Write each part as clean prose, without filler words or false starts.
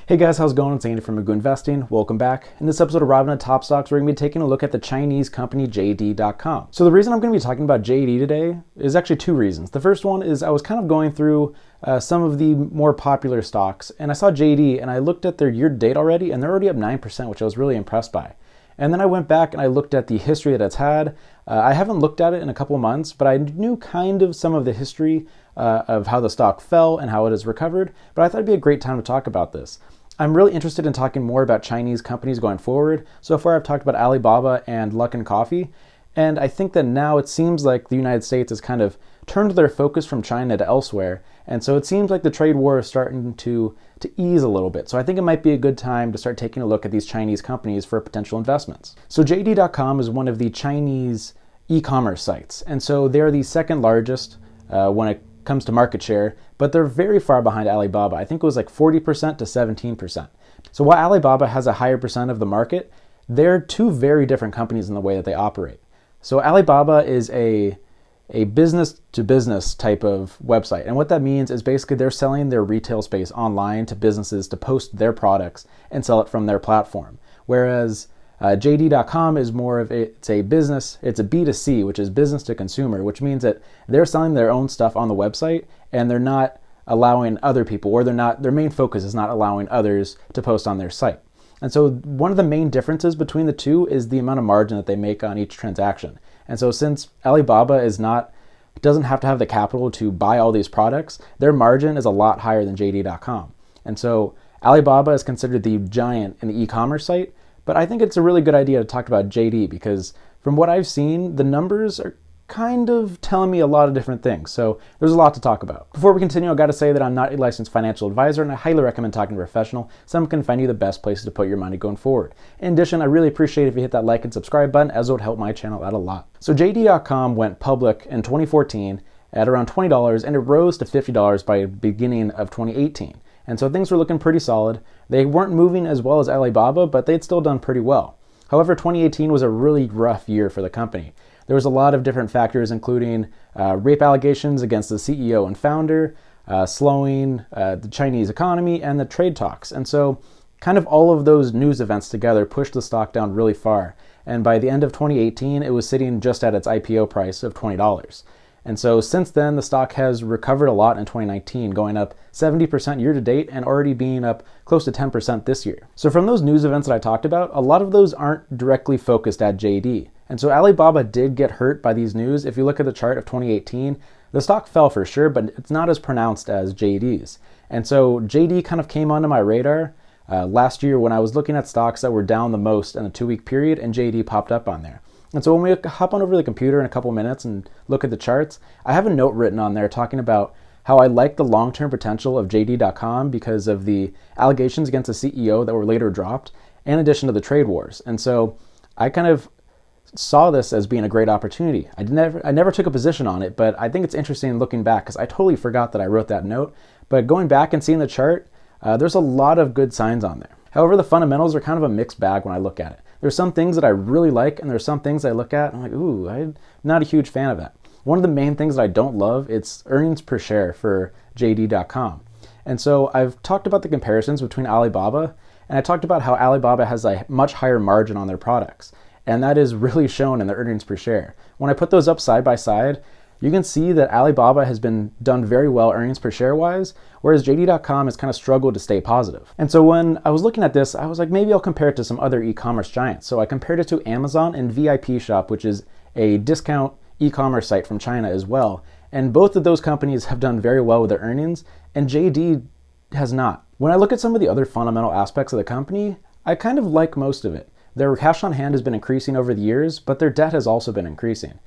Hey guys, how's it going? It's Andy from MagooInvesting. Welcome back. In this episode of Robinhood Top Stocks, we're going to be taking a look at the Chinese company JD.com. So the reason I'm going to be talking about JD today is actually two reasons. The first one is I was kind of going through some of the more popular stocks, and I saw JD and I looked at their year-to-date already, and they're already up 9%, which I was really impressed by. And then I went back and I looked at the history that it's had. I haven't looked at it in a couple of months, but I knew kind of some of the history of how the stock fell and how it has recovered, but I thought it'd be a great time to talk about this. I'm really interested in talking more about Chinese companies going forward. So far I've talked about Alibaba and Luckin Coffee, and I think that now it seems like the United States has kind of turned their focus from China to elsewhere, and so it seems like the trade war is starting to ease a little bit. So I think it might be a good time to start taking a look at these Chinese companies for potential investments. So JD.com is one of the Chinese e-commerce sites, and so they're the second largest when it comes to market share, but they're very far behind Alibaba. I think it was like 40% to 17%. So while Alibaba has a higher percent of the market, they're two very different companies in the way that they operate. So Alibaba is a business to business type of website. And what that means is basically they're selling their retail space online to businesses to post their products and sell it from their platform. Whereas JD.com is more of it's a business, it's a B2C, which is business to consumer, which means that they're selling their own stuff on the website and they're not allowing other people, or their main focus is not allowing others to post on their site. And so one of the main differences between the two is the amount of margin that they make on each transaction. And so since Alibaba doesn't have to have the capital to buy all these products, their margin is a lot higher than JD.com. And so Alibaba is considered the giant in the e-commerce site, but I think it's a really good idea to talk about JD because from what I've seen, the numbers are kind of telling me a lot of different things. So there's a lot to talk about. Before we continue, I've got to say that I'm not a licensed financial advisor, and I highly recommend talking to a professional. Someone can find you the best places to put your money going forward. In addition, I really appreciate if you hit that like and subscribe button, as it would help my channel out a lot. So JD.com went public in 2014 at around $20, and it rose to $50 by the beginning of 2018. And so things were looking pretty solid. They weren't moving as well as Alibaba, but they'd still done pretty well. However, 2018 was a really rough year for the company. There was a lot of different factors, including rape allegations against the CEO and founder, slowing the Chinese economy, and the trade talks. And so kind of all of those news events together pushed the stock down really far. And by the end of 2018, it was sitting just at its IPO price of $20. And so since then, the stock has recovered a lot in 2019, going up 70% year to date and already being up close to 10% this year. So from those news events that I talked about, a lot of those aren't directly focused at JD. And so Alibaba did get hurt by these news. If you look at the chart of 2018, the stock fell for sure, but it's not as pronounced as JD's. And so JD kind of came onto my radar last year when I was looking at stocks that were down the most in a 2-week period, and JD popped up on there. And so when we hop on over to the computer in a couple minutes and look at the charts, I have a note written on there talking about how I like the long-term potential of JD.com because of the allegations against the CEO that were later dropped, in addition to the trade wars. And so I kind of saw this as being a great opportunity. I never took a position on it, but I think it's interesting looking back because I totally forgot that I wrote that note. But going back and seeing the chart, there's a lot of good signs on there. However, the fundamentals are kind of a mixed bag when I look at it. There's some things that I really like, and there's some things I look at and I'm like, ooh, I'm not a huge fan of that. One of the main things that I don't love, it's earnings per share for JD.com. And so I've talked about the comparisons between Alibaba, and I talked about how Alibaba has a much higher margin on their products. And that is really shown in the earnings per share. When I put those up side by side, you can see that Alibaba has been done very well earnings per share wise, whereas JD.com has kind of struggled to stay positive. And so when I was looking at this, I was like, maybe I'll compare it to some other e-commerce giants. So I compared it to Amazon and VIP Shop, which is a discount e-commerce site from China as well. And both of those companies have done very well with their earnings, and JD has not. When I look at some of the other fundamental aspects of the company, I kind of like most of it. Their cash on hand has been increasing over the years, but their debt has also been increasing.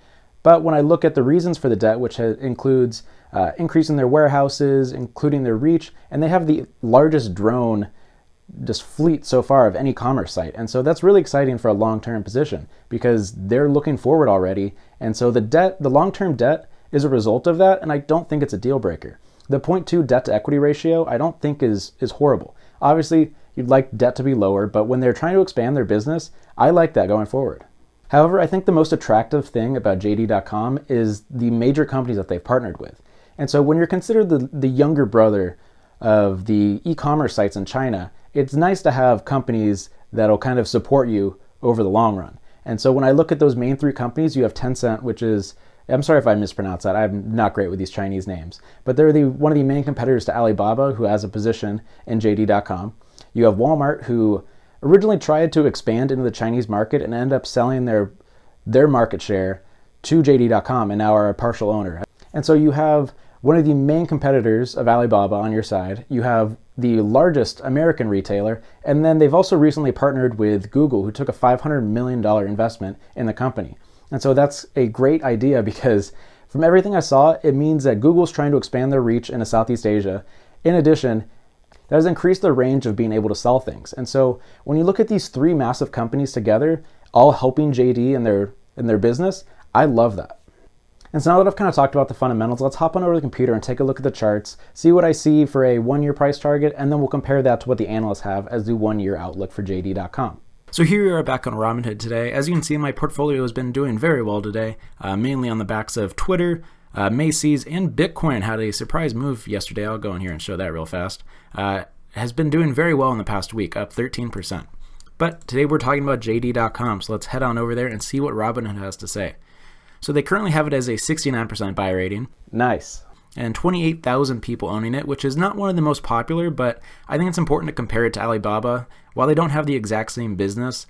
But when I look at the reasons for the debt, which includes increasing their warehouses, including their reach, and they have the largest drone fleet so far of any commerce site. And so that's really exciting for a long-term position because they're looking forward already. And so the long-term debt is a result of that, and I don't think it's a deal breaker. The 0.2 debt to equity ratio, I don't think is horrible. Obviously, you'd like debt to be lower, but when they're trying to expand their business, I like that going forward. However, I think the most attractive thing about JD.com is the major companies that they've partnered with. And so when you're considered the younger brother of the e-commerce sites in China, it's nice to have companies that'll kind of support you over the long run. And so when I look at those main three companies, you have Tencent, which is, I'm sorry if I mispronounce that. I'm not great with these Chinese names, but they're one of the main competitors to Alibaba, who has a position in JD.com. You have Walmart, who originally tried to expand into the Chinese market and ended up selling their market share to JD.com and now are a partial owner. And so you have one of the main competitors of Alibaba on your side. You have the largest American retailer, and then they've also recently partnered with Google, who took a $500 million investment in the company. And so that's a great idea because from everything I saw, it means that Google's trying to expand their reach into Southeast Asia. In addition, that has increased their range of being able to sell things. And so when you look at these three massive companies together, all helping JD in their business, I love that. And so now that I've kind of talked about the fundamentals, let's hop on over to the computer and take a look at the charts, see what I see for a 1-year price target, and then we'll compare that to what the analysts have as the 1-year outlook for JD.com. So here we are back on Robinhood today. As you can see, my portfolio has been doing very well today, mainly on the backs of Twitter, Macy's, and Bitcoin had a surprise move yesterday. I'll go in here and show that real fast. Has been doing very well in the past week, up 13%. But today we're talking about JD.com, so let's head on over there and see what Robinhood has to say. So they currently have it as a 69% buy rating. Nice. And 28,000 people owning it, which is not one of the most popular, but I think it's important to compare it to Alibaba. While they don't have the exact same business,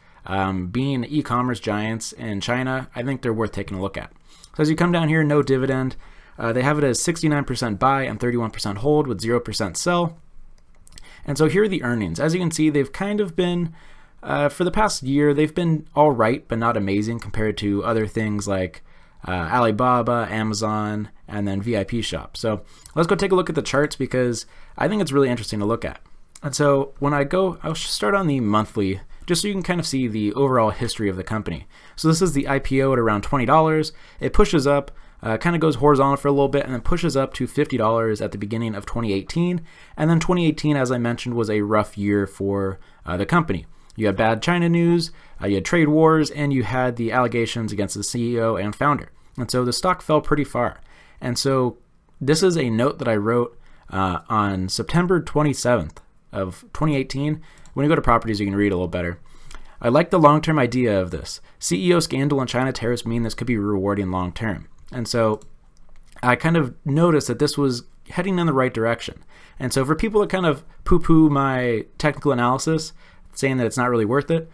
being e-commerce giants in China, I think they're worth taking a look at. So as you come down here, no dividend. They have it as 69% buy and 31% hold with 0% sell. And so here are the earnings. As you can see, they've kind of been, for the past year, they've been all right, but not amazing compared to other things like Alibaba, Amazon, and then VIP Shop. So let's go take a look at the charts because I think it's really interesting to look at. And so when I'll start on the monthly, just so you can kind of see the overall history of the company. So this is the IPO at around $20. It pushes up, kind of goes horizontal for a little bit, and then pushes up to $50 at the beginning of 2018. And then 2018, as I mentioned, was a rough year for the company. You had bad China news, you had trade wars, and you had the allegations against the CEO and founder. And so the stock fell pretty far. And so this is a note that I wrote on September 27th of 2018. When you go to properties, you can read a little better. I like the long-term idea of this. CEO scandal and China tariffs mean this could be rewarding long-term. And so I kind of noticed that this was heading in the right direction. And so for people that kind of poo-poo my technical analysis, saying that it's not really worth it,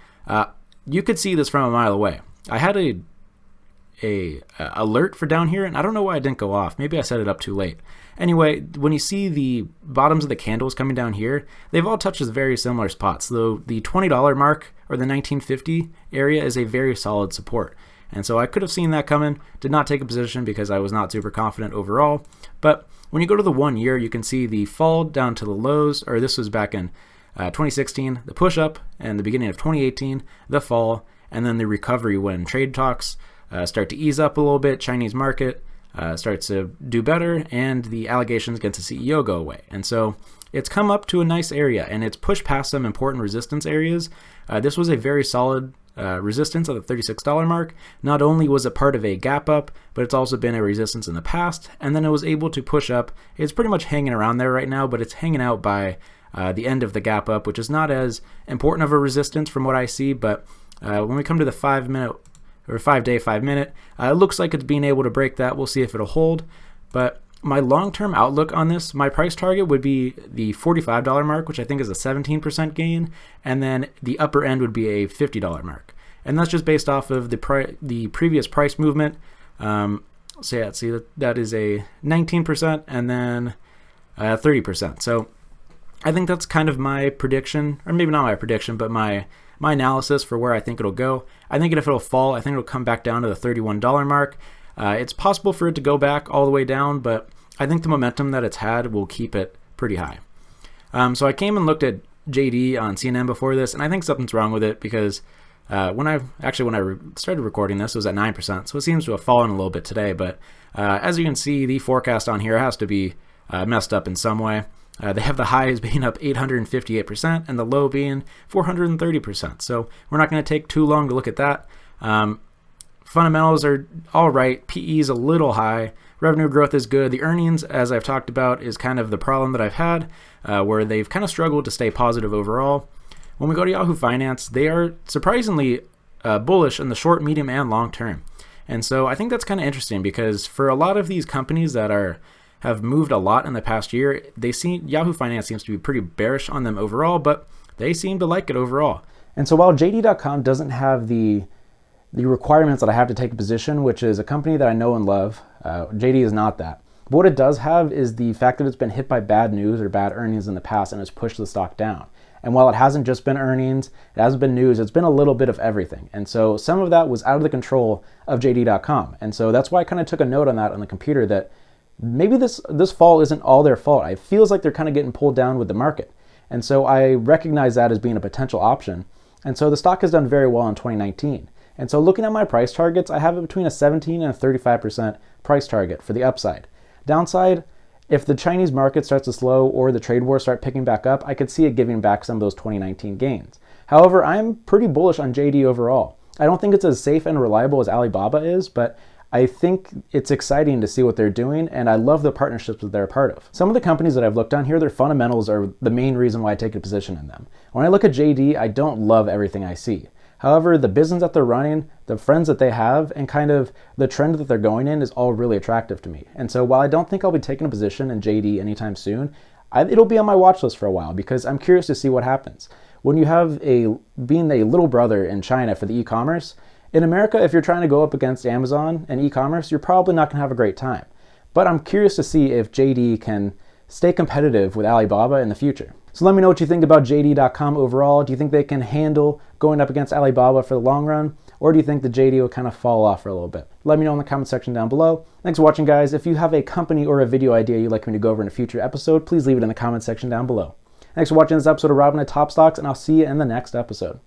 you could see this from a mile away. I had a alert for down here, and I don't know why it didn't go off. Maybe I set it up too late. Anyway, when you see the bottoms of the candles coming down here, they've all touched very similar spots. Though the $20 mark or the 1950 area is a very solid support. And so I could have seen that coming, did not take a position because I was not super confident overall. But when you go to the 1 year, you can see the fall down to the lows, or this was back in 2016, the push up, and the beginning of 2018, the fall, and then the recovery when trade talks start to ease up a little bit, Chinese market starts to do better, and the allegations against the CEO go away. And so it's come up to a nice area, and it's pushed past some important resistance areas. This was a very solid resistance at the $36 mark. Not only was it part of a gap up, but it's also been a resistance in the past, and then it was able to push up. It's pretty much hanging around there right now, but it's hanging out by the end of the gap up, which is not as important of a resistance from what I see. But when we come to the 5 minute or 5 day, 5 minute, it looks like it's being able to break that. We'll see if it'll hold. But my long-term outlook on this, my price target would be the $45 mark, which I think is a 17% gain, and then the upper end would be a $50 mark. And that's just based off of the previous price movement. So yeah, see that is a 19% and then 30%. So I think that's kind of my prediction, or maybe not my prediction, but my analysis for where I think it'll go. I think if it'll fall, I think it'll come back down to the $31 mark. It's possible for it to go back all the way down, but I think the momentum that it's had will keep it pretty high. So I came and looked at JD on CNN before this, and I think something's wrong with it because when I started recording this, it was at 9%, so it seems to have fallen a little bit today. But as you can see, the forecast on here has to be messed up in some way. They have the highs being up 858% and the low being 430%. So we're not going to take too long to look at that. Fundamentals are all right. PE is a little high. Revenue growth is good. The earnings, as I've talked about, is kind of the problem that I've had, where they've kind of struggled to stay positive overall. When we go to Yahoo Finance, they are surprisingly bullish in the short, medium, and long term. And so I think that's kind of interesting, because for a lot of these companies that have moved a lot in the past year, Yahoo Finance seems to be pretty bearish on them overall, but they seem to like it overall. And so while JD.com doesn't have the requirements that I have to take a position, which is a company that I know and love, JD is not that. But what it does have is the fact that it's been hit by bad news or bad earnings in the past and has pushed the stock down. And while it hasn't just been earnings, it hasn't been news, it's been a little bit of everything. And so some of that was out of the control of JD.com. And so that's why I kind of took a note on that on the computer, that maybe this fall isn't all their fault. It feels like they're kind of getting pulled down with the market. And so I recognize that as being a potential option. And so the stock has done very well in 2019. And so looking at my price targets, I have it between a 17 and a 35% price target for the upside. Downside, if the Chinese market starts to slow or the trade wars start picking back up, I could see it giving back some of those 2019 gains. However, I'm pretty bullish on JD overall. I don't think it's as safe and reliable as Alibaba is, but I think it's exciting to see what they're doing, and I love the partnerships that they're a part of. Some of the companies that I've looked on here, their fundamentals are the main reason why I take a position in them. When I look at JD, I don't love everything I see. However, the business that they're running, the friends that they have, and kind of the trend that they're going in is all really attractive to me. And so while I don't think I'll be taking a position in JD anytime soon, it'll be on my watch list for a while, because I'm curious to see what happens. When you have being a little brother in China for the e-commerce, in America, if you're trying to go up against Amazon and e-commerce, you're probably not going to have a great time. But I'm curious to see if JD can stay competitive with Alibaba in the future. So let me know what you think about JD.com overall. Do you think they can handle going up against Alibaba for the long run? Or do you think the JD will kind of fall off for a little bit? Let me know in the comment section down below. Thanks for watching, guys. If you have a company or a video idea you'd like me to go over in a future episode, please leave it in the comment section down below. Thanks for watching this episode of Robinhood Top Stocks, and I'll see you in the next episode.